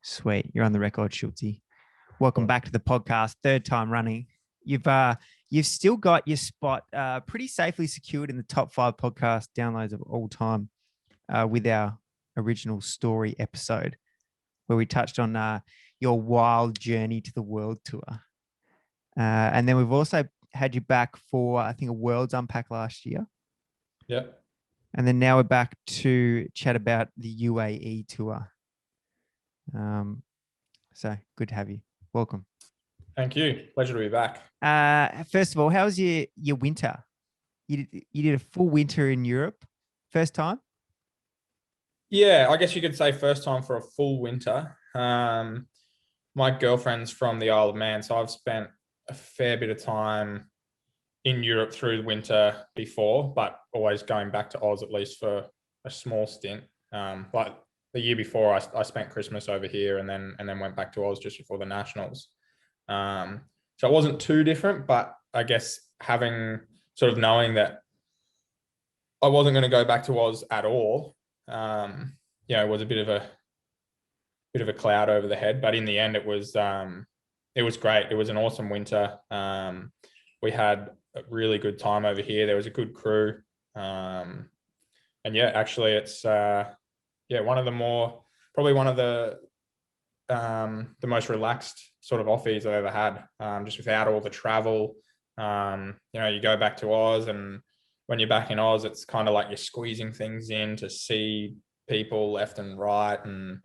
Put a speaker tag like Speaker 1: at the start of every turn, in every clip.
Speaker 1: Sweet. You're on the record, Schultz. Welcome back to the podcast. Third time running. You've still got your spot pretty safely secured in the top 5 podcast downloads of all time with our original story episode where we touched on your wild journey to the world tour. And then we've also had you back for, I think, a Worlds Unpack last year.
Speaker 2: Yeah.
Speaker 1: And then now we're back to chat about the UAE tour. So good to have you. Welcome.
Speaker 2: Thank you. Pleasure to be back.
Speaker 1: First of all, how was your winter? You did a full winter in Europe, first time?
Speaker 2: Yeah, I guess you could say first time for a full winter. My girlfriend's from the Isle of Man, so I've spent a fair bit of time in Europe through the winter before, but always going back to Oz at least for a small stint. Like the year before, I spent Christmas over here and then went back to Oz just before the Nationals. So it wasn't too different, but I guess having sort of knowing that I wasn't going to go back to Oz at all, it was a bit of a cloud over the head. But in the end, it was great. It was an awesome winter. We had a really good time over here. There was a good crew, and yeah, actually, it's one of the most relaxed sort of offies I've ever had, just without all the travel. You go back to Oz, and when you're back in Oz, it's kind of like you're squeezing things in to see people left and right, and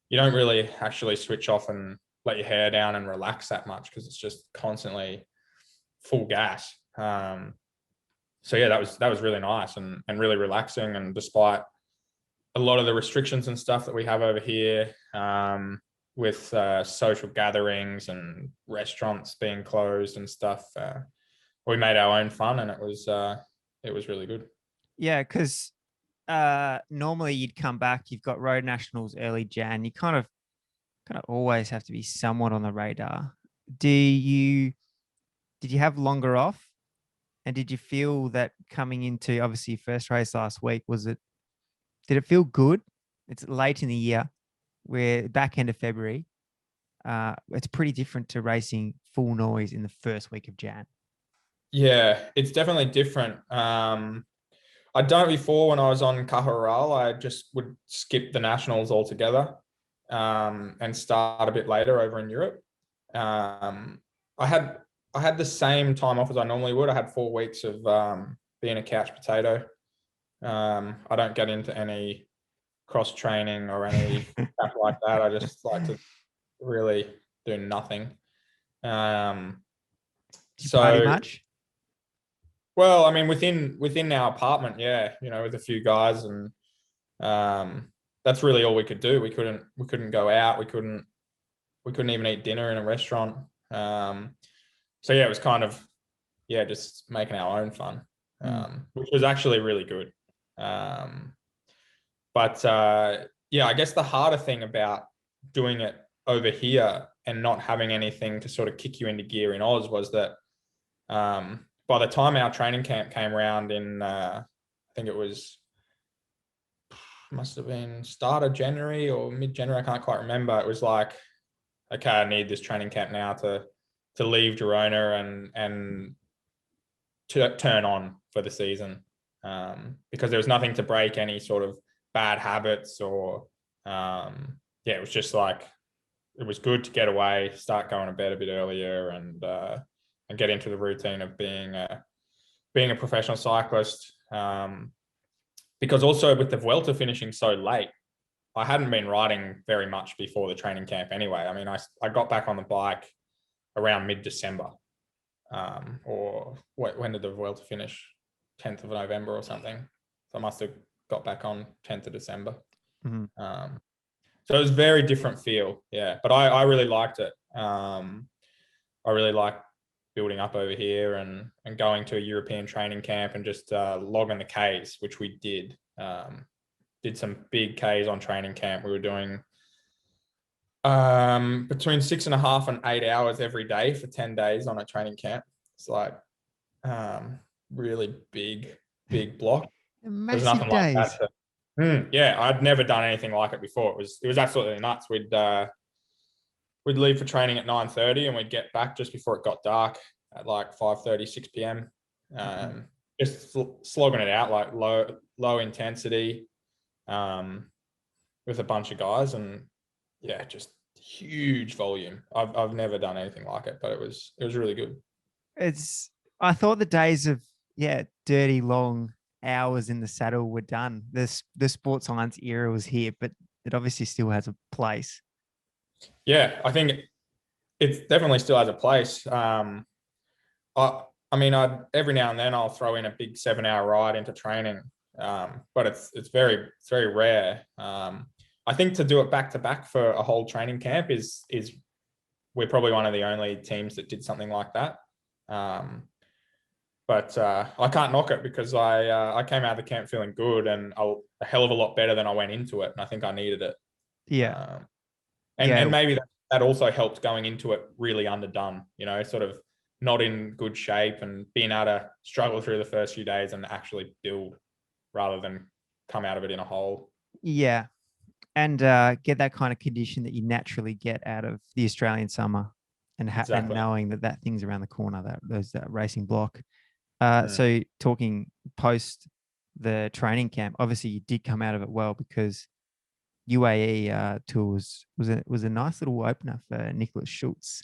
Speaker 2: you don't really actually switch off and let your hair down and relax that much because it's just constantly full gas. So yeah, that was really nice and really relaxing. And despite a lot of the restrictions and stuff that we have over here, with social gatherings and restaurants being closed and stuff, we made our own fun, and it was really good.
Speaker 1: Yeah, because normally you'd come back, you've got road nationals early Jan, you kind of always have to be somewhat on the radar. Did you have longer off? And did you feel that coming into obviously your first race last week, did it feel good? It's late in the year. We're back end of February. It's pretty different to racing full noise in the first week of Jan.
Speaker 2: Yeah, it's definitely different. I'd done it before when I was on Cajaral. I just would skip the nationals altogether, and start a bit later over in Europe. I had the same time off as I normally would. I had 4 weeks of being a couch potato. I don't get into any cross training or any stuff like that. I just like to really do nothing.
Speaker 1: Did you party much?
Speaker 2: Well, I mean, within our apartment, yeah, with a few guys, and that's really all we could do. We couldn't go out. We couldn't even eat dinner in a restaurant. So yeah, it was kind of, just making our own fun, which was actually really good. But I guess the harder thing about doing it over here and not having anything to sort of kick you into gear in Oz was that by the time our training camp came around in, I think it must have been start of January or mid-January, I can't quite remember. It was like, okay, I need this training camp now to leave Girona and to turn on for the season, because there was nothing to break any sort of bad habits or, it was just like, it was good to get away, start going to bed a bit earlier, and get into the routine of being a professional cyclist. Because also with the Vuelta finishing so late, I hadn't been riding very much before the training camp anyway. I mean, I got back on the bike around mid-December, or when did the Vuelta finish? 10th of November or something. So I must have got back on 10th of December.
Speaker 1: Mm-hmm.
Speaker 2: So it was a very different feel, yeah. But I really liked it. I really liked building up over here and going to a European training camp and just logging the Ks, which we did. Did some big Ks on training camp. We were doing between 6.5 and 8 hours every day for 10 days on a training camp. It's like really big block.
Speaker 1: Massive
Speaker 2: There's nothing
Speaker 1: days.
Speaker 2: like that. I'd never done anything like it before. It was absolutely nuts. We'd we'd leave for training at 9:30 and we'd get back just before it got dark at like 5:30, 6 p.m. Just slogging it out, like low intensity, with a bunch of guys, and yeah, just huge volume. I've never done anything like it, but it was really good.
Speaker 1: I thought the days of dirty long hours in the saddle were done. The sports science era was here, but it obviously still has a place.
Speaker 2: Yeah, I think it definitely still has a place. I mean, every now and then I'll throw in a big 7-hour ride into training, but it's very rare. I think to do it back to back for a whole training camp is we're probably one of the only teams that did something like that. But I can't knock it because I came out of the camp feeling good and a hell of a lot better than I went into it, and I think I needed it.
Speaker 1: Yeah,
Speaker 2: and maybe that also helped going into it really underdone, sort of not in good shape, and being able to struggle through the first few days and actually build rather than come out of it in a hole.
Speaker 1: Yeah, and get that kind of condition that you naturally get out of the Australian summer, and
Speaker 2: Exactly.
Speaker 1: knowing that thing's around the corner, that racing block.
Speaker 2: Mm.
Speaker 1: So talking post the training camp, obviously you did come out of it well, because UAE tour was a nice little opener for Nicholas Schultz.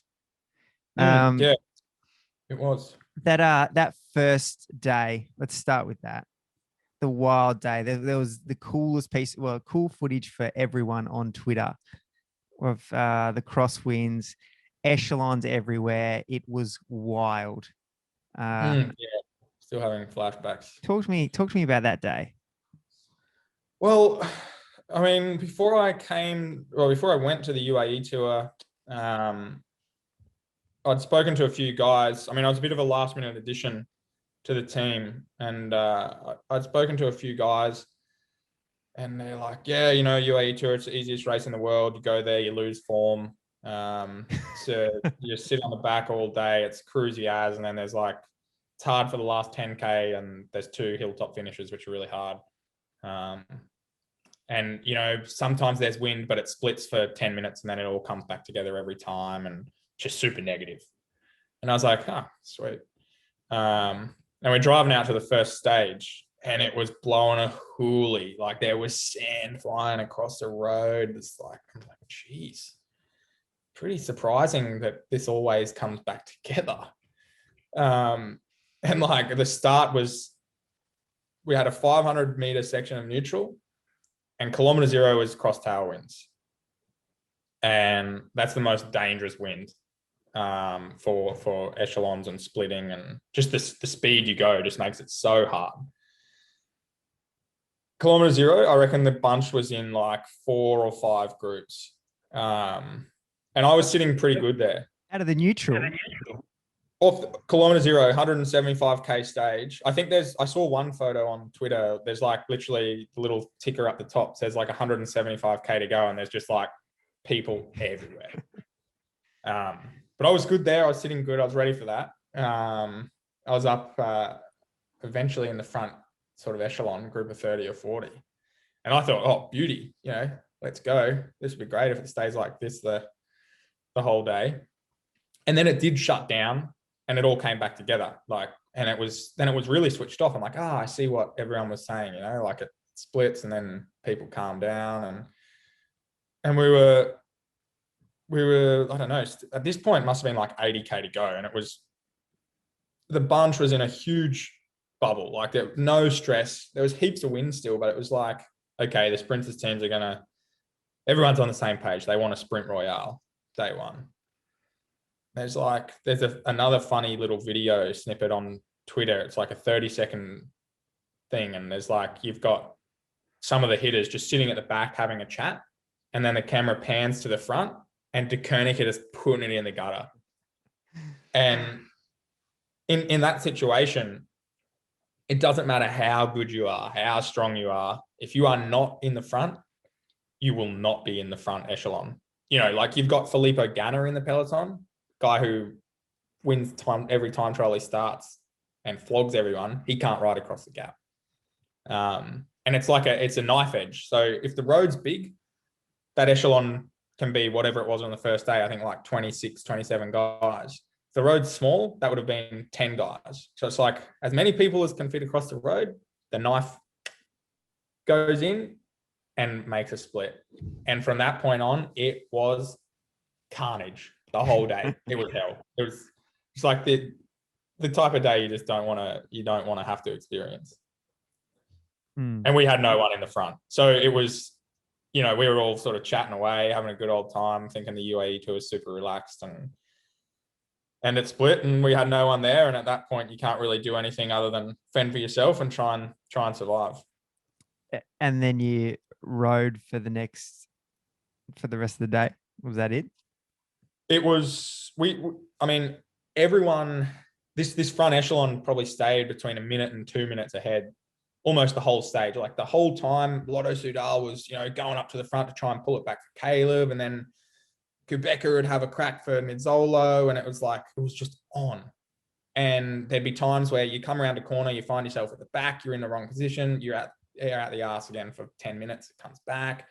Speaker 2: Yeah, it was.
Speaker 1: That first day, let's start with that. The wild day. There was the coolest cool footage for everyone on Twitter of the crosswinds, echelons everywhere. It was wild.
Speaker 2: Yeah, still having flashbacks.
Speaker 1: Talk to me about that day.
Speaker 2: Well, I mean, before I went to the UAE tour, I'd spoken to a few guys. I mean, I was a bit of a last minute addition to the team, and I'd spoken to a few guys, and they're like, yeah, UAE tour, it's the easiest race in the world. You go there, you lose form. So you sit on the back all day. It's cruisy as, and then there's like, it's hard for the last 10K, and there's 2 hilltop finishes, which are really hard. And, sometimes there's wind, but it splits for 10 minutes and then it all comes back together every time, and just super negative. And I was like, sweet. And we're driving out to the first stage, and it was blowing a hoolie. Like, there was sand flying across the road. It's like, I'm like, geez, pretty surprising that this always comes back together. And like, the start was, we had a 500-meter section of neutral, and kilometer 0 was cross tailwinds. And that's the most dangerous wind for echelons and splitting, and just the speed you go just makes it so hard. Kilometer 0, I reckon the bunch was in like 4 or 5 groups. And I was sitting pretty good there.
Speaker 1: Out of the neutral.
Speaker 2: Off kilometer 0, 175K stage. I think I saw one photo on Twitter. There's like literally the little ticker up the top says like 175K to go, and there's just like people everywhere. But I was good there. I was sitting good. I was ready for that. I was up eventually in the front sort of echelon, group of 30 or 40. And I thought, oh, beauty, let's go. This would be great if it stays like this the whole day. And then it did shut down, and it all came back together. And it was really switched off. I'm like, I see what everyone was saying, like it splits and then people calm down. And we were, I don't know, at this point, it must have been like 80K to go. And the bunch was in a huge bubble. Like, there was no stress. There was heaps of wind still, but it was like, okay, the sprinters teams everyone's on the same page. They want a sprint royale day one. There's another funny little video snippet on Twitter. It's like a 30-second thing. And there's like, you've got some of the hitters just sitting at the back having a chat. And then the camera pans to the front, and De Koenig is putting it in the gutter. And in that situation, it doesn't matter how good you are, how strong you are. If you are not in the front, you will not be in the front echelon. Like, you've got Filippo Ganna in the peloton, guy who wins every time trial he starts and flogs everyone. He can't ride across the gap. And it's a knife edge. So if the road's big, that echelon can be whatever it was on the first day, I think like 26, 27 guys. If the road's small, that would have been 10 guys. So it's like as many people as can fit across the road, the knife goes in and makes a split. And from that point on, it was carnage the whole day. It was hell. It's like the type of day you just don't want to have to experience. And we had no one in the front. So it was, we were all sort of chatting away, having a good old time, thinking the UAE tour was super relaxed, and it split and we had no one there. And at that point you can't really do anything other than fend for yourself and try and survive.
Speaker 1: And then you rode for the rest of the day. Was that it?
Speaker 2: It was, everyone, this front echelon probably stayed between a minute and 2 minutes ahead almost the whole stage. Like the whole time, Lotto Soudal was, going up to the front to try and pull it back for Caleb. And then Kubeka would have a crack for Mizzolo. And it was just on. And there'd be times where you come around a corner, you find yourself at the back, you're in the wrong position, you're at the arse again for 10 minutes, it comes back.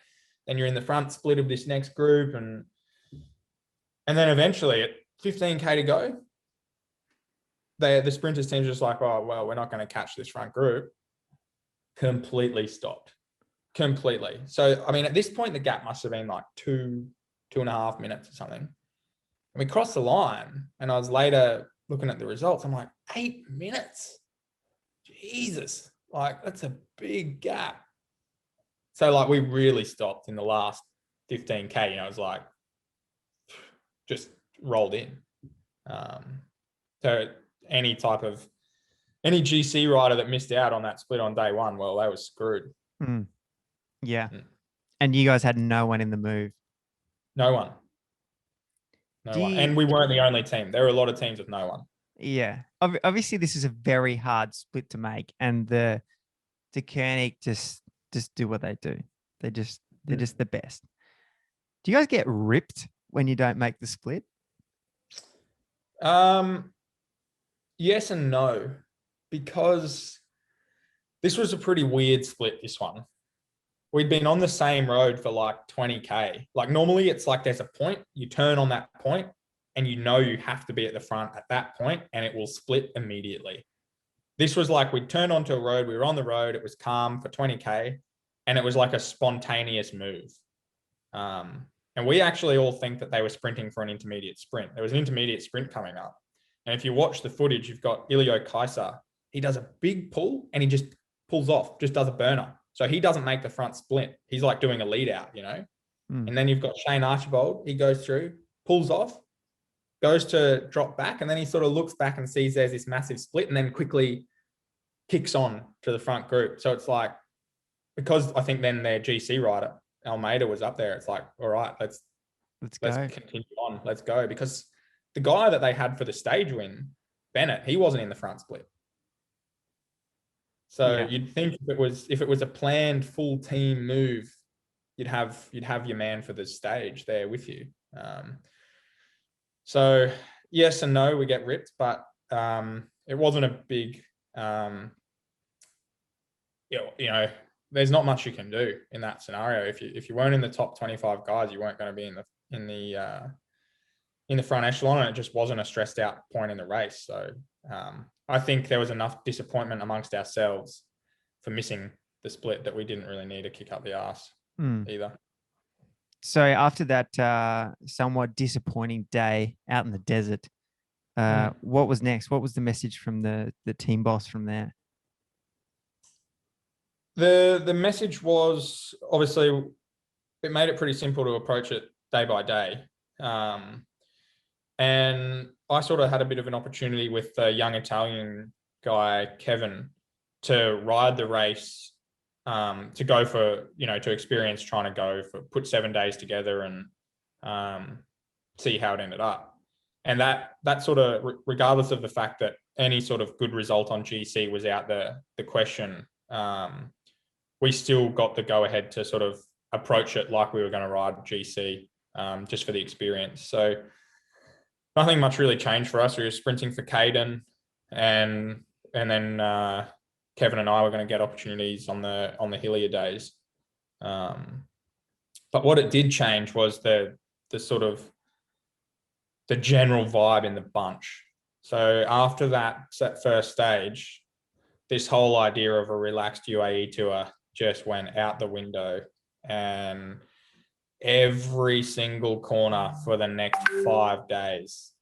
Speaker 2: Then you're in the front split of this next group. And then eventually at 15K to go, the sprinters team's just like, oh, well, we're not going to catch this front group. Completely stopped. Completely. So, at this point, the gap must have been like 2.5 minutes or something. And we crossed the line, and I was later looking at the results. I'm like, 8 minutes? Jesus. Like, that's a big gap. So, like, we really stopped in the last 15K. It was like, just rolled in. So any GC rider that missed out on that split on day one, well, they were screwed.
Speaker 1: Yeah. And you guys had no one in the move?
Speaker 2: No one. And we weren't the only team. There were a lot of teams with no one.
Speaker 1: Yeah. Obviously, this is a very hard split to make. And the Koenig just do what they do. They're just the best. Do you guys get ripped when you don't make the split?
Speaker 2: Yes and no, because this was a pretty weird split, this one. We'd been on the same road for like 20K. Like normally it's like there's a point, you turn on that point and you have to be at the front at that point and it will split immediately. This was like we'd turned onto a road, we were on the road, it was calm for 20K and it was like a spontaneous move. And we actually all think that they were sprinting for an intermediate sprint. There was an intermediate sprint coming up. And if you watch the footage, you've got Ilio Kaiser. He does a big pull and he just pulls off, just does a burner. So he doesn't make the front split. He's like doing a lead out, And then you've got Shane Archibald. He goes through, pulls off, goes to drop back. And then he sort of looks back and sees there's this massive split and then quickly kicks on to the front group. So it's like, because I think then their GC rider, Almeida, was up there. It's like, all right, let's continue on. Let's go. Because the guy that they had for the stage win, Bennett, he wasn't in the front split. So you'd think if it was a planned full team move, you'd have your man for the stage there with you. So yes and no, we get ripped, but it wasn't a big, there's not much you can do in that scenario. If you weren't in the top 25 guys, you weren't going to be in the front echelon, and it just wasn't a stressed out point in the race. So I think there was enough disappointment amongst ourselves for missing the split that we didn't really need to kick up the arse either.
Speaker 1: So after that somewhat disappointing day out in the desert, what was next? What was the message from the team boss from there?
Speaker 2: The message was, obviously, it made it pretty simple to approach it day by day. And I sort of had a bit of an opportunity with a young Italian guy, Kevin, to ride the race, to go for, to experience trying to go for, put 7 days together and see how it ended up. And that sort of, regardless of the fact that any sort of good result on GC was out the question, we still got the go ahead to sort of approach it like we were going to ride GC, just for the experience. So nothing much really changed for us. We were sprinting for Caden, and then Kevin and I were going to get opportunities on the hillier days. But what it did change was the sort of the general vibe in the bunch. So after that first stage, this whole idea of a relaxed UAE tour just went out the window, and every single corner for the next 5 days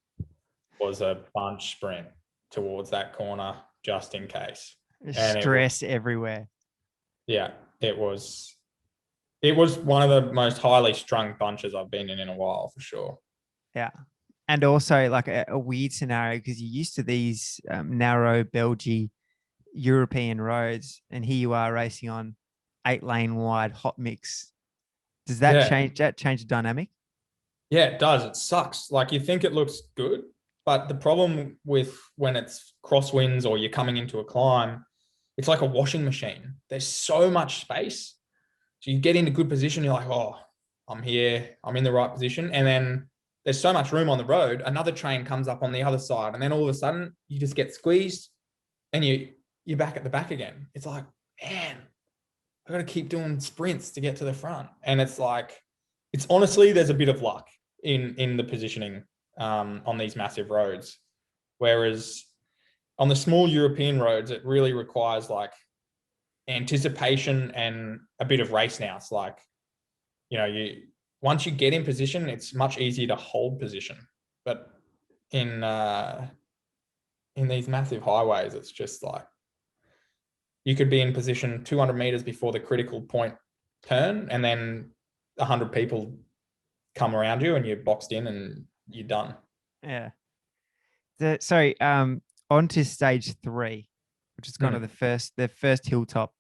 Speaker 2: was a bunch sprint towards that corner just in case. And
Speaker 1: Stress everywhere.
Speaker 2: Yeah, it was one of the most highly strung bunches I've been in a while, for sure.
Speaker 1: Yeah. And also like a weird scenario, because you're used to these narrow Belgian European roads, and here you are racing on 8-lane wide hot mix. Does that change the dynamic?
Speaker 2: Yeah, it does. It sucks. Like, you think it looks good, but the problem with when it's crosswinds or you're coming into a climb, it's like a washing machine. There's so much space. So you get into good position, you're like, oh, I'm here, I'm in the right position. And then there's so much room on the road, another train comes up on the other side. And then all of a sudden you just get squeezed and you're back at the back again. It's like, man, I got to keep doing sprints to get to the front. And it's like, it's honestly, there's a bit of luck in the positioning on these massive roads. Whereas on the small European roads, it really requires like anticipation and a bit of race now. It's like, once you get in position, it's much easier to hold position. But in these massive highways, it's just like, you could be in position 200 meters before the critical point turn, and then 100 people come around you and you're boxed in and you're done.
Speaker 1: Yeah. On to stage 3, which is kind of the first hilltop,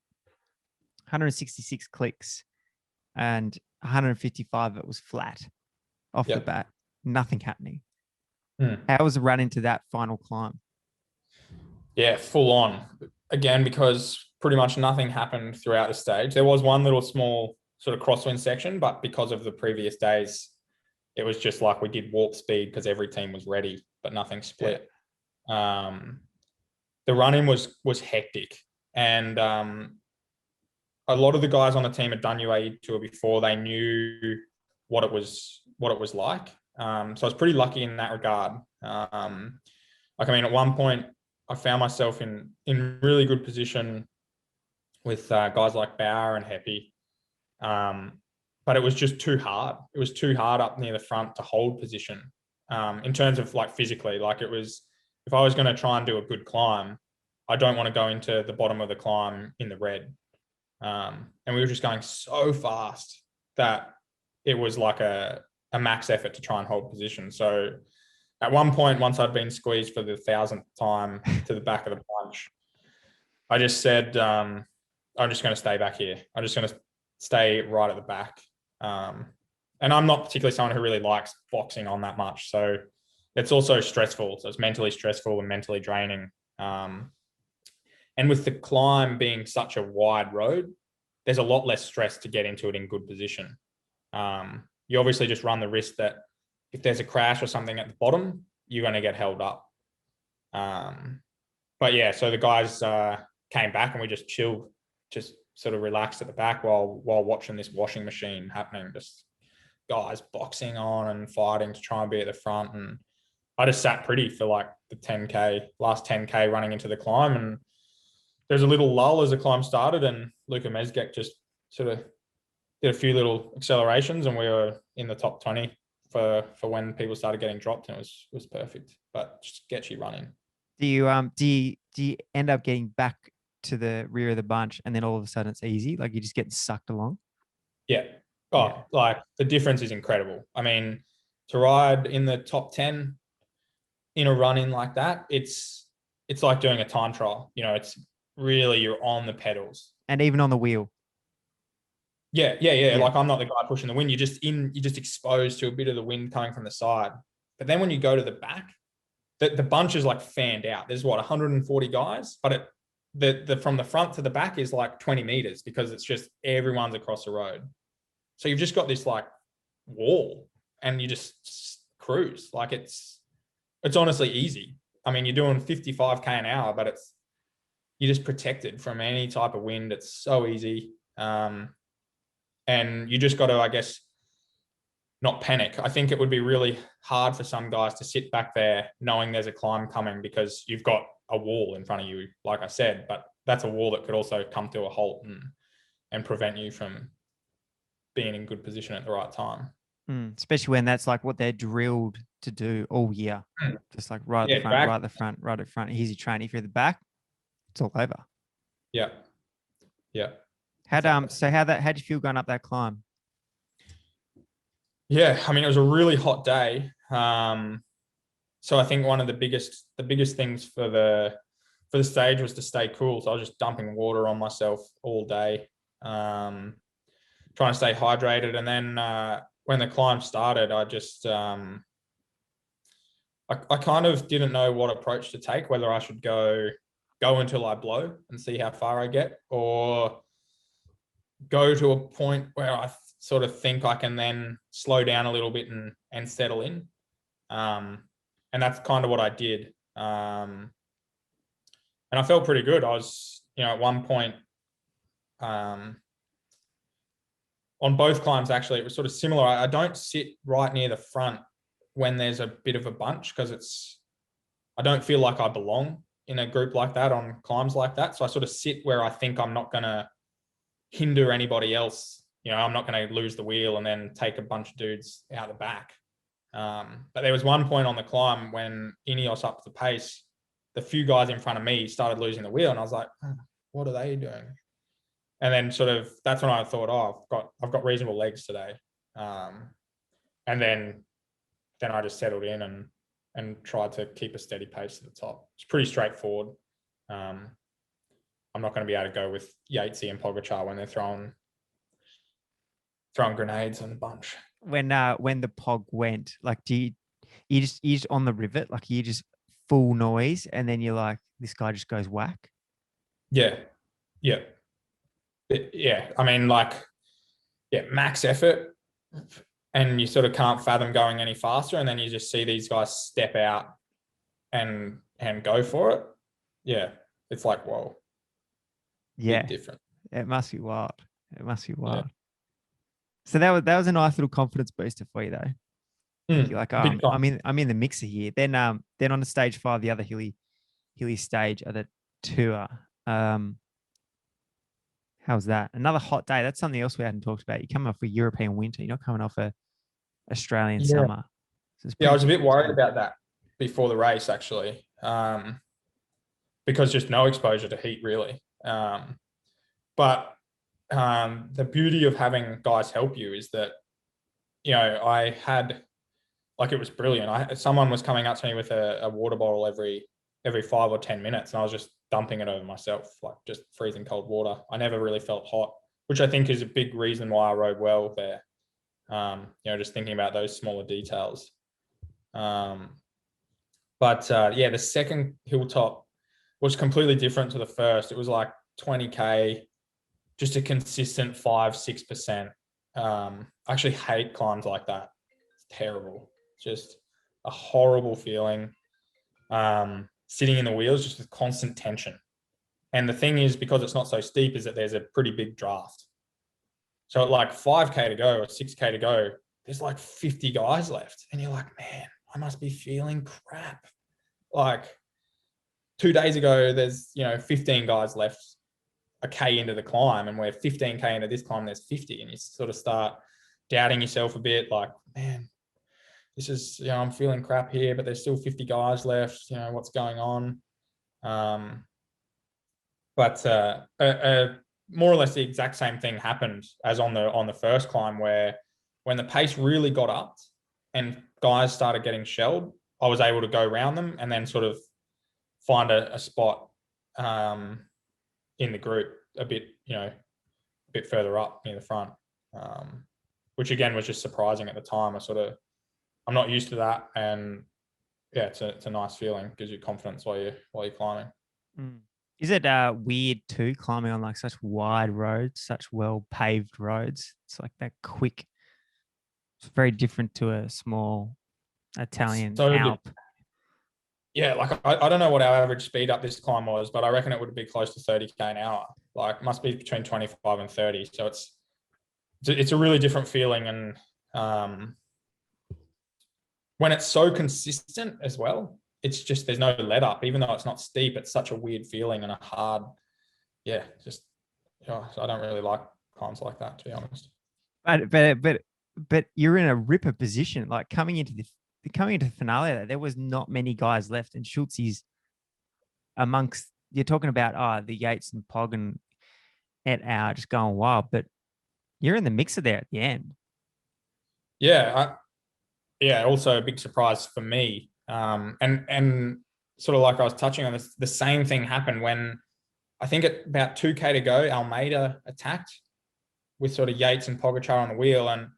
Speaker 1: 166 clicks and 155 it was flat off the bat, nothing happening. How was the run into that final climb?
Speaker 2: Yeah, full on. Again, because pretty much nothing happened throughout the stage. There was one little small sort of crosswind section, but because of the previous days, it was just like we did warp speed because every team was ready, but nothing split. Yeah. The run-in was hectic, and a lot of the guys on the team had done UAE tour before. They knew what it was like. So I was pretty lucky in that regard. At one point, I found myself in really good position with guys like Bauer and Heppy. But it was just too hard. It was too hard up near the front to hold position in terms of like physically. Like, it was, if I was going to try and do a good climb, I don't want to go into the bottom of the climb in the red. And we were just going so fast that it was like a max effort to try and hold position. So at one point, once I'd been squeezed for the 1,000th time to the back of the bunch, I just said, I'm just going to stay back here. I'm just going to stay right at the back. And I'm not particularly someone who really likes boxing on that much. So it's also stressful. So it's mentally stressful and mentally draining. And with the climb being such a wide road, there's a lot less stress to get into it in good position. You obviously just run the risk that if there's a crash or something at the bottom, you're going to get held up. But yeah, so the guys came back and we just chilled, just sort of relaxed at the back while watching this washing machine happening. Just guys boxing on and fighting to try and be at the front. And I just sat pretty for like the last 10K running into the climb. And there's a little lull as the climb started, and Luka Mezgec just sort of did a few little accelerations, and we were in the top 20 for when people started getting dropped, and it was perfect, but just sketchy running.
Speaker 1: Do you end up getting back to the rear of the bunch, and then all of a sudden it's easy, like you just get sucked along?
Speaker 2: Yeah. Like the difference is incredible. I mean, to ride in the top 10 in a run-in like that, it's like doing a time trial. It's really, you're on the pedals.
Speaker 1: And even on the wheel.
Speaker 2: Yeah. Like, I'm not the guy pushing the wind. You're just exposed to a bit of the wind coming from the side. But then when you go to the back, the bunch is like fanned out. There's 140 guys, but the from the front to the back is like 20 meters because it's just everyone's across the road. So you've just got this like wall, and you just cruise. Like, it's honestly easy. I mean, you're doing 55K an hour, but you're just protected from any type of wind. It's so easy. And you just got to, I guess, not panic. I think it would be really hard for some guys to sit back there knowing there's a climb coming because you've got a wall in front of you, like I said, but that's a wall that could also come to a halt and prevent you from being in good position at the right time.
Speaker 1: Especially when that's like what they're drilled to do all year. Just like right at the front, right at the front, right at the front. Here's your train. If you're at the back, it's all over.
Speaker 2: Yeah. Yeah.
Speaker 1: So how'd you feel going up that climb?
Speaker 2: Yeah, I mean, it was a really hot day. So I think one of the biggest things for the stage was to stay cool. So I was just dumping water on myself all day, trying to stay hydrated. And then when the climb started, I just I kind of didn't know what approach to take, whether I should go until I blow and see how far I get, or go to a point where I sort of think I can then slow down a little bit and settle in. And that's kind of what I did. And I felt pretty good. I was, at one point, on both climbs, actually, it was sort of similar. I don't sit right near the front when there's a bit of a bunch because I don't feel like I belong in a group like that on climbs like that. So I sort of sit where I think I'm not going to hinder anybody else. I'm not going to lose the wheel and then take a bunch of dudes out the back. But there was one point on the climb when Ineos upped the pace, the few guys in front of me started losing the wheel, and I was like, what are they doing? And then sort of that's when I thought, I've got reasonable legs today. And then I just settled in and tried to keep a steady pace to the top. It's pretty straightforward. I'm not going to be able to go with Yatesy and Pogacar when they're throwing grenades and a bunch.
Speaker 1: When the pog went, like, you just on the rivet, like you just full noise, and then you're like, this guy just goes whack.
Speaker 2: Yeah. I mean, max effort, and you sort of can't fathom going any faster, and then you just see these guys step out and go for it. Yeah, it's like, whoa.
Speaker 1: Yeah,
Speaker 2: different.
Speaker 1: It must be wild. Yeah. So that was a nice little confidence booster for you, though. You're like, I'm in the mixer here. Then on the stage 5, the other hilly stage of the tour. How's that? Another hot day. That's something else we hadn't talked about. You're coming off a European winter. You're not coming off a Australian summer. So
Speaker 2: I was a bit worried about that before the race, actually, because just no exposure to heat, really. But the beauty of having guys help you is that, I had, it was brilliant. Someone was coming up to me with a water bottle every 5 or 10 minutes, and I was just dumping it over myself, like just freezing cold water. I never really felt hot, which I think is a big reason why I rode well there. Just thinking about those smaller details. The second hilltop was completely different to the first. It was like 20K, just a consistent 5-6%. I actually hate climbs like that. It's terrible. Just a horrible feeling. Sitting in the wheels, just with constant tension. And the thing is, because it's not so steep, is that there's a pretty big draft. So at like 5K to go or 6K to go, there's like 50 guys left. And you're like, man, I must be feeling crap. Like 2 days ago, there's, 15 guys left a K into the climb, and we're 15K into this climb, there's 50. And you sort of start doubting yourself a bit, like, man, this is, I'm feeling crap here, but there's still 50 guys left, what's going on? More or less the exact same thing happened as on the first climb, where when the pace really got up and guys started getting shelled, I was able to go around them and then sort of find a spot in the group a bit further up near the front, which again was just surprising at the time. I'm not used to that, and yeah, it's a nice feeling. Gives you confidence while you're climbing.
Speaker 1: Is it weird too, climbing on like such wide roads, such well paved roads? It's like that quick. It's very different to a small Italian Alp.
Speaker 2: Yeah, I don't know what our average speed up this climb was, but I reckon it would be close to 30K an hour. Like, must be between 25 and 30. So it's a really different feeling, and when it's so consistent as well, it's just, there's no let up, even though it's not steep. It's such a weird feeling and a hard, just, I don't really like climbs like that, to be honest.
Speaker 1: But you're in a ripper position. Like coming into the finale, there was not many guys left, and Schultz is amongst. You're talking about the Yates and Pog and et al. Just going wild, but you're in the mixer there at the end.
Speaker 2: Also a big surprise for me. And sort of like I was touching on this, the same thing happened when I think at about 2K to go, Almeida attacked with sort of Yates and Pogačar on the wheel, and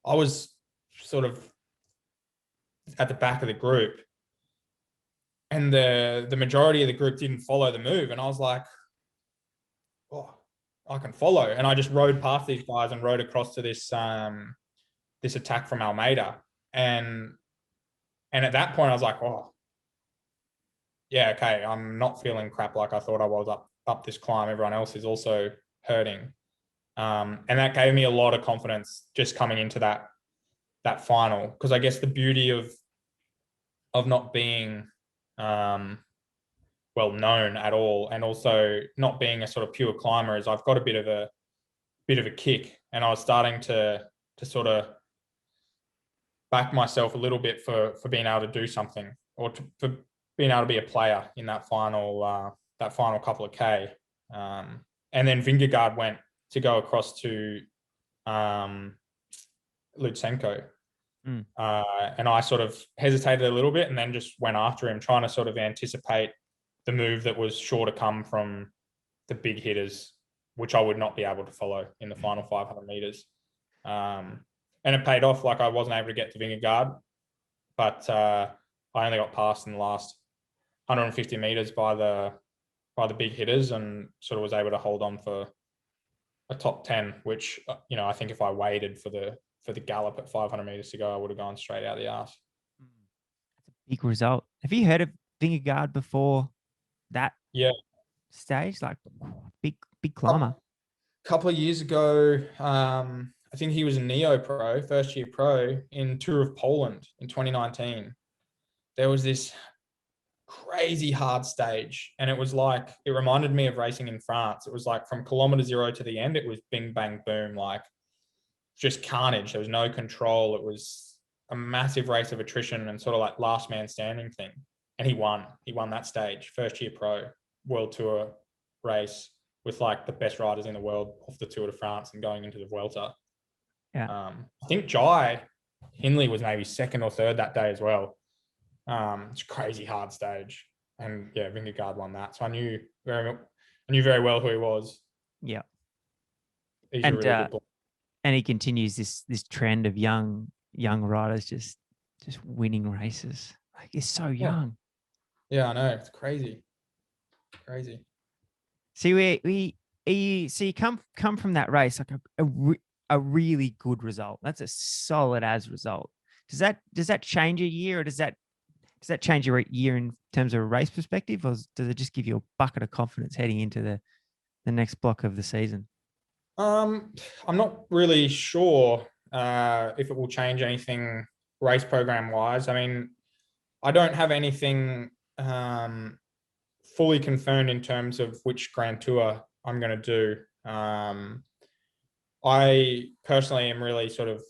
Speaker 2: I was sort of at the back of the group, and the majority of the group didn't follow the move, and I was like, oh, I can follow, and I just rode past these guys and rode across to this this attack from Almeida, and at that point I was like, oh, yeah, okay, I'm not feeling crap like I thought I was up this climb. Everyone else is also hurting. And that gave me a lot of confidence just coming into that final, because I guess the beauty of not being well known at all, and also not being a sort of pure climber, is I've got a bit of a kick, and I was starting to sort of back myself a little bit for being able to do something, or for being able to be a player in that final couple of K. And then Vingegaard went to go across to Lutsenko. And I sort of hesitated a little bit and then just went after him, trying to sort of anticipate the move that was sure to come from the big hitters, which I would not be able to follow in the final 500 meters. And it paid off. Like, I wasn't able to get to Vingegaard, but I only got past in the last 150 meters by the big hitters, and sort of was able to hold on for a top 10, which, I think if I waited for the gallop at 500 meters to go, I would have gone straight out the arse.
Speaker 1: That's a big result. Have you heard of Vingegaard before that stage? Like, big climber.
Speaker 2: A couple of years ago, I think he was a Neo Pro, first year pro, in Tour of Poland in 2019. There was this crazy hard stage, and it reminded me of racing in France. It was like from kilometer 0 to the end, it was bing, bang, boom, like just carnage. There was no control. It was a massive race of attrition and sort of like last man standing thing. And he won that stage, first year pro, World Tour race, with like the best riders in the world off the Tour de France and going into the Vuelta.
Speaker 1: Yeah.
Speaker 2: I think Jai Hindley was maybe second or third that day as well. It's a crazy hard stage, and Vingegaard won that. So I knew very well who he was.
Speaker 1: Yeah,
Speaker 2: he's a really good player.
Speaker 1: And he continues this trend of young riders just winning races. Like, he's so young.
Speaker 2: Yeah, I know, it's crazy.
Speaker 1: See, so you come from that race like a really good result. That's a solid as result. Does that change your year, or does that change your year in terms of a race perspective, or does it just give you a bucket of confidence heading into the next block of the season?
Speaker 2: I'm not really sure if it will change anything race program wise. I mean, I don't have anything fully confirmed in terms of which Grand Tour I'm going to do. I personally am really sort of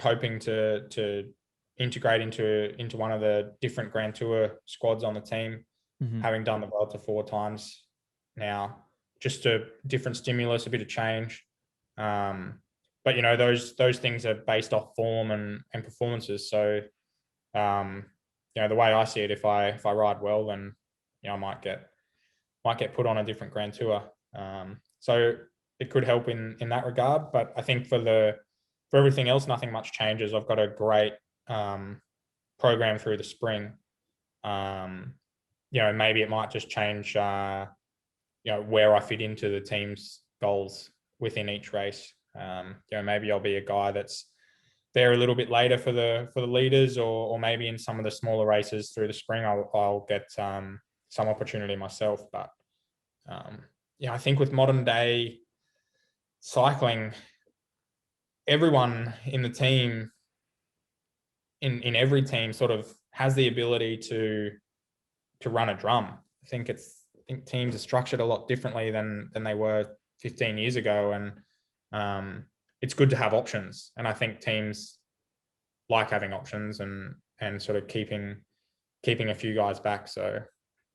Speaker 2: hoping to integrate into one of the different Grand Tour squads on the team, having done the Vuelta 4 times now. Just a different stimulus, a bit of change. But those things are based off form and performances. So the way I see it, if I ride well, then I might get put on a different Grand Tour. So it could help in that regard. But I think for everything else, nothing much changes. I've got a great program through the spring. Maybe it might just change where I fit into the team's goals within each race. Maybe I'll be a guy that's there a little bit later for the leaders, or maybe in some of the smaller races through the spring, I'll get some opportunity myself. But I think with modern day cycling, everyone in the team in every team sort of has the ability to run a drum. I think teams are structured a lot differently than they were 15 years ago, and it's good to have options. And I think teams like having options and sort of keeping a few guys back. So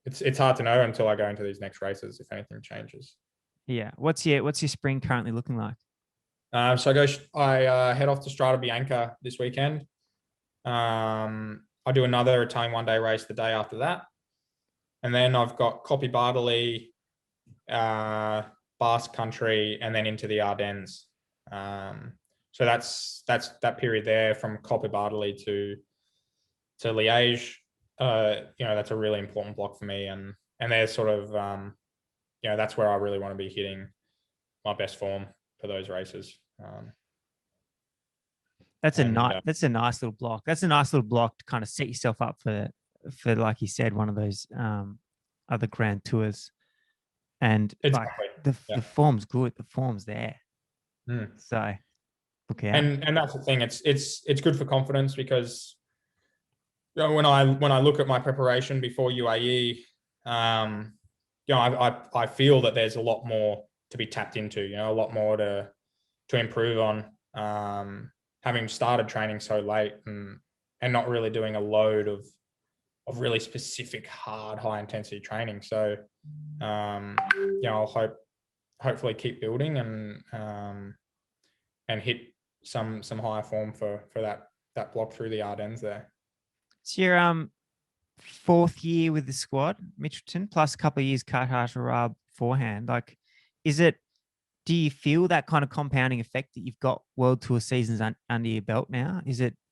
Speaker 2: it's hard to know until I go into these next races if anything changes.
Speaker 1: Yeah. What's your spring currently looking like?
Speaker 2: So I head off to Strada Bianca this weekend. I do another Italian one-day race the day after that. And then I've got Coppi Bartoli, Basque Country, and then into the Ardennes. So that's that period there from Coppi Bartoli to Liège. That's a really important block for me, and they're sort of that's where I really want to be hitting my best form for those races.
Speaker 1: That's a nice little block. That's a nice little block to kind of set yourself up for like you said, one of those other grand tours. And
Speaker 2: exactly.
Speaker 1: The form's good. The form's there. So look out.
Speaker 2: And that's the thing. It's good for confidence because when I look at my preparation before UAE, I feel that there's a lot more to be tapped into. A lot more to improve on. Having started training so late and not really doing a load of really specific, hard, high intensity training. So, I'll hopefully keep building and hit some higher form for that block through the Ardennes there.
Speaker 1: It's your fourth year with the squad, Mitchelton, plus a couple of years Qatar beforehand. Like, do you feel that kind of compounding effect that you've got World Tour seasons under your belt now?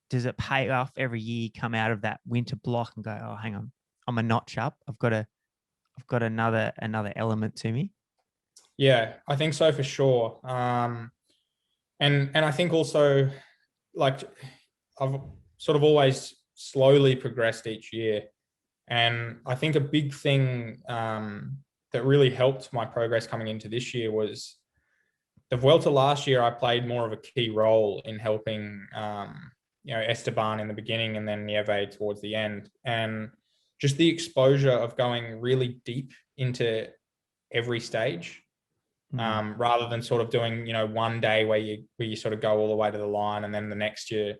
Speaker 1: Does it pay off every year you come out of that winter block and go, oh, hang on, I'm a notch up. I've got another element to me.
Speaker 2: Yeah, I think so for sure. And I think also, like, I've sort of always slowly progressed each year. And I think a big thing that really helped my progress coming into this year was the Vuelta last year. I played more of a key role in helping, Esteban in the beginning and then Nieve towards the end. And just the exposure of going really deep into every stage, rather than sort of doing, one day where you sort of go all the way to the line and then the next year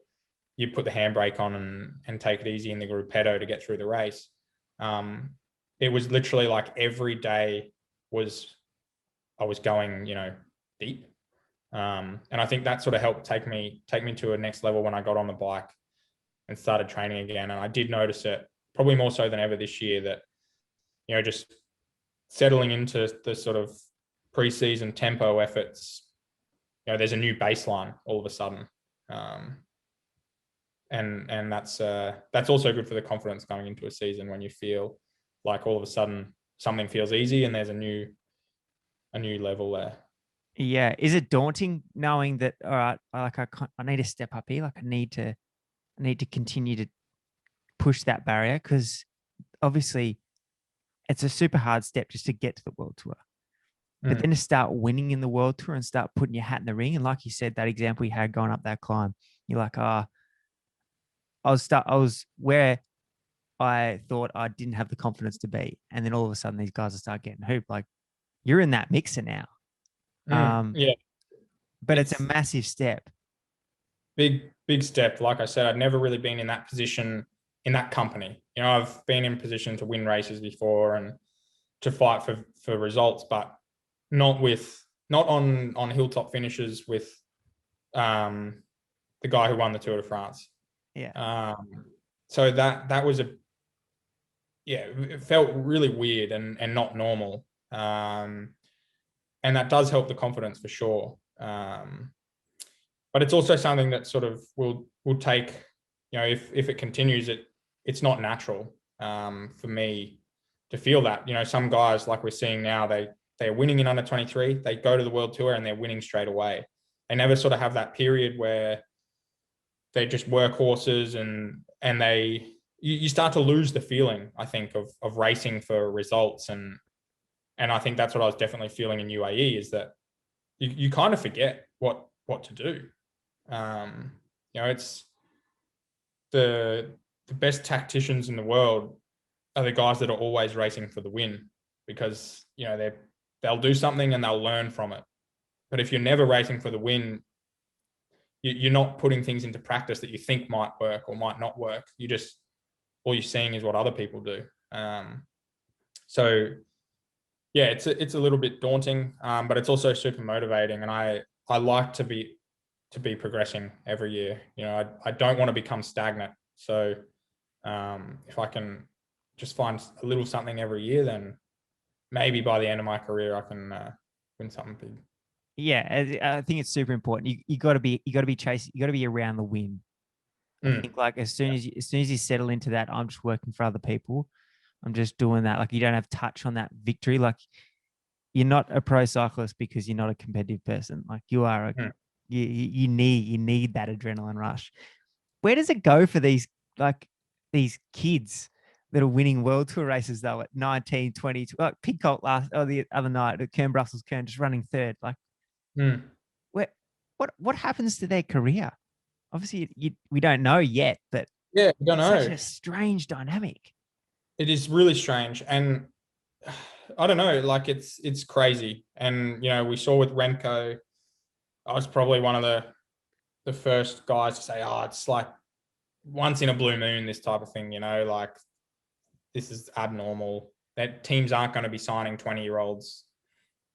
Speaker 2: you put the handbrake on and take it easy in the gruppetto to get through the race. It was literally like every day I was going, deep. And I think that sort of helped take me to a next level when I got on the bike and started training again. And I did notice it probably more so than ever this year that, just settling into the sort of pre-season tempo efforts, there's a new baseline all of a sudden. And that's also good for the confidence going into a season when you feel like all of a sudden something feels easy and there's a new level there.
Speaker 1: Yeah. Is it daunting knowing that, all right, I need to step up here. Like I need to continue to push that barrier, because obviously it's a super hard step just to get to the World Tour. But then to start winning in the World Tour and start putting your hat in the ring. And like you said, that example you had going up that climb, you're like, I was where I thought I didn't have the confidence to be. And then all of a sudden these guys will start getting hooped. Like, you're in that mixer now.
Speaker 2: Yeah.
Speaker 1: But it's a massive step.
Speaker 2: Big step. Like I said, I'd never really been in that position in that company. I've been in position to win races before and to fight for results, but not on hilltop finishes with the guy who won the Tour de France.
Speaker 1: Yeah.
Speaker 2: So that was it felt really weird and not normal. And that does help the confidence for sure. But it's also something that sort of will take, if it continues, it's not natural for me to feel that. Some guys, like we're seeing now, they're winning in under 23, they go to the World Tour and they're winning straight away. They never sort of have that period where they just workhorses and you start to lose the feeling, I think, of racing for results. And I think that's what I was definitely feeling in UAE, is that you kind of forget what to do. It's the best tacticians in the world are the guys that are always racing for the win, because they'll do something and they'll learn from it. But if you're never racing for the win, you're not putting things into practice that you think might work or might not work. All you're seeing is what other people do. So yeah, it's a little bit daunting, but it's also super motivating, and I like to be progressing every year. I don't want to become stagnant. So if I can just find a little something every year, then maybe by the end of my career I can win something big.
Speaker 1: Yeah, I think it's super important. You got to be chasing. You got to be around the win. I think like as soon as you settle into that, I'm just working for other people. I'm just doing that. Like you don't have touch on that victory. Like you're not a pro cyclist because you're not a competitive person. Like you are you need that adrenaline rush. Where does it go for these kids that are winning world tour races though at 19, 20, like Pidcock the other night at Kern Brussels Kern just running third. Like where what happens to their career? Obviously we don't know yet, but
Speaker 2: Yeah, I don't
Speaker 1: it's such
Speaker 2: know.
Speaker 1: a strange dynamic.
Speaker 2: It is really strange, and I don't know. Like it's crazy, and we saw with Remco. I was probably one of the first guys to say, "Oh, it's like once in a blue moon, this type of thing." Like this is abnormal. That teams aren't going to be signing 20-year-olds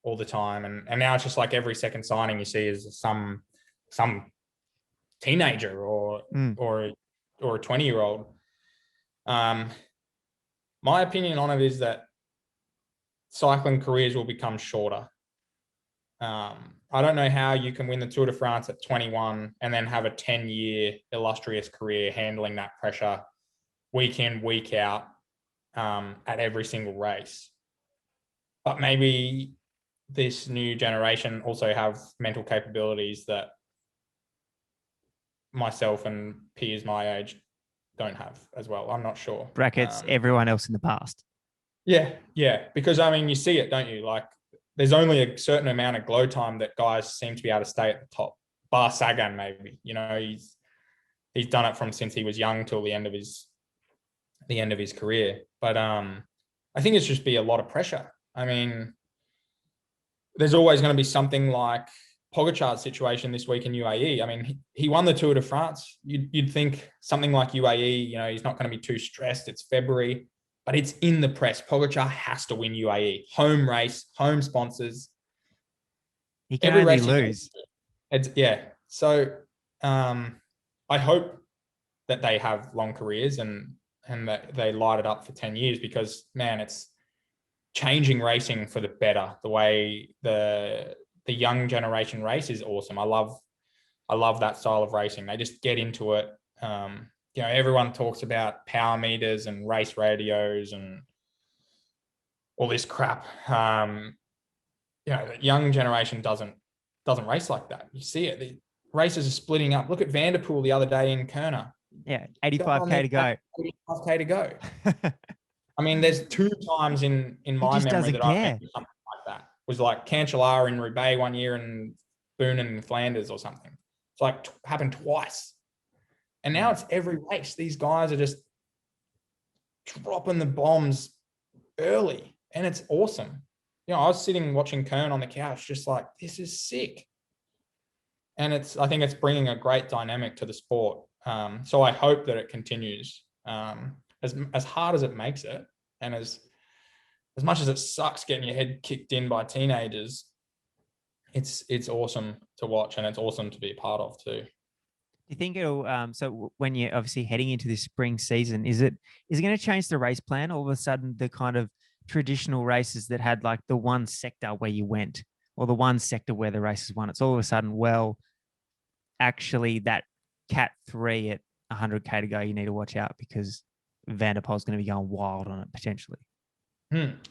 Speaker 2: all the time, and now it's just like every second signing you see is some teenager or a 20-year-old. My opinion on it is that cycling careers will become shorter. I don't know how you can win the Tour de France at 21 and then have a 10-year illustrious career handling that pressure week in, week out, at every single race. But maybe this new generation also have mental capabilities that myself and peers my age don't have as well. I'm not sure.
Speaker 1: Brackets, everyone else in the past.
Speaker 2: Yeah. Because you see it, don't you? Like there's only a certain amount of glow time that guys seem to be able to stay at the top. Bar Sagan, maybe. He's done it from since he was young till the end of his career. But I think it's just be a lot of pressure. There's always going to be something like Pogacar's situation this week in UAE. He won the Tour de France. You'd think something like UAE, he's not going to be too stressed. It's February, but it's in the press. Pogacar has to win UAE. Home race, home sponsors.
Speaker 1: He can only lose.
Speaker 2: So I hope that they have long careers and that they light it up for 10 years because, man, it's changing racing for the better. The way the young generation race is awesome. I love that style of racing. They just get into it. Everyone talks about power meters and race radios and all this crap. The young generation doesn't race like that. You see it. The races are splitting up. Look at Vanderpool the other day in Kerner.
Speaker 1: Yeah, 85K to go.
Speaker 2: 85K to go. There's 2 times in my memory that I've been something like that. It was like Cancellara in Roubaix one year and Boonen in Flanders or something. It's like happened twice. And now it's every race. These guys are just dropping the bombs early, and it's awesome. I was sitting watching Kern on the couch, just like, this is sick. And I think it's bringing a great dynamic to the sport. So I hope that it continues. As hard as it makes it, and as much as it sucks getting your head kicked in by teenagers, it's awesome to watch, and it's awesome to be a part of too.
Speaker 1: Do you think it'll so when you're obviously heading into this spring season, is it going to change the race plan? All of a sudden, the kind of traditional races that had like the one sector where you went, or the one sector where the races won, it's all of a sudden, well, actually that Cat 3 at 100K to go, you need to watch out because Van der Poel's going to be going wild on it potentially.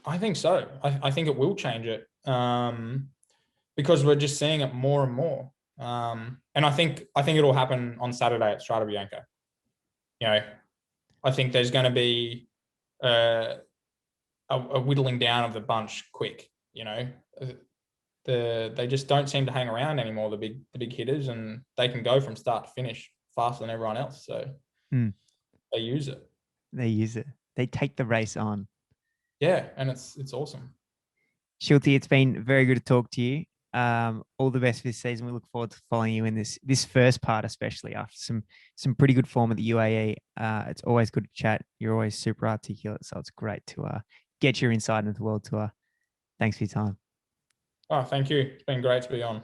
Speaker 2: I think so. I think it will change it because we're just seeing it more and more. And I think it'll happen on Saturday at Strade Bianche. I think there's going to be a whittling down of the bunch quick. They just don't seem to hang around anymore. The big hitters, and they can go from start to finish faster than everyone else. So
Speaker 1: Mm.
Speaker 2: they use it.
Speaker 1: They use it. They take the race on.
Speaker 2: Yeah, and it's awesome.
Speaker 1: Schultz, it's been very good to talk to you. All the best for this season. We look forward to following you in this first part, especially after some pretty good form at the UAE. It's always good to chat. You're always super articulate, so it's great to get your insight into the world tour. Thanks for your time.
Speaker 2: Oh, thank you. It's been great to be on.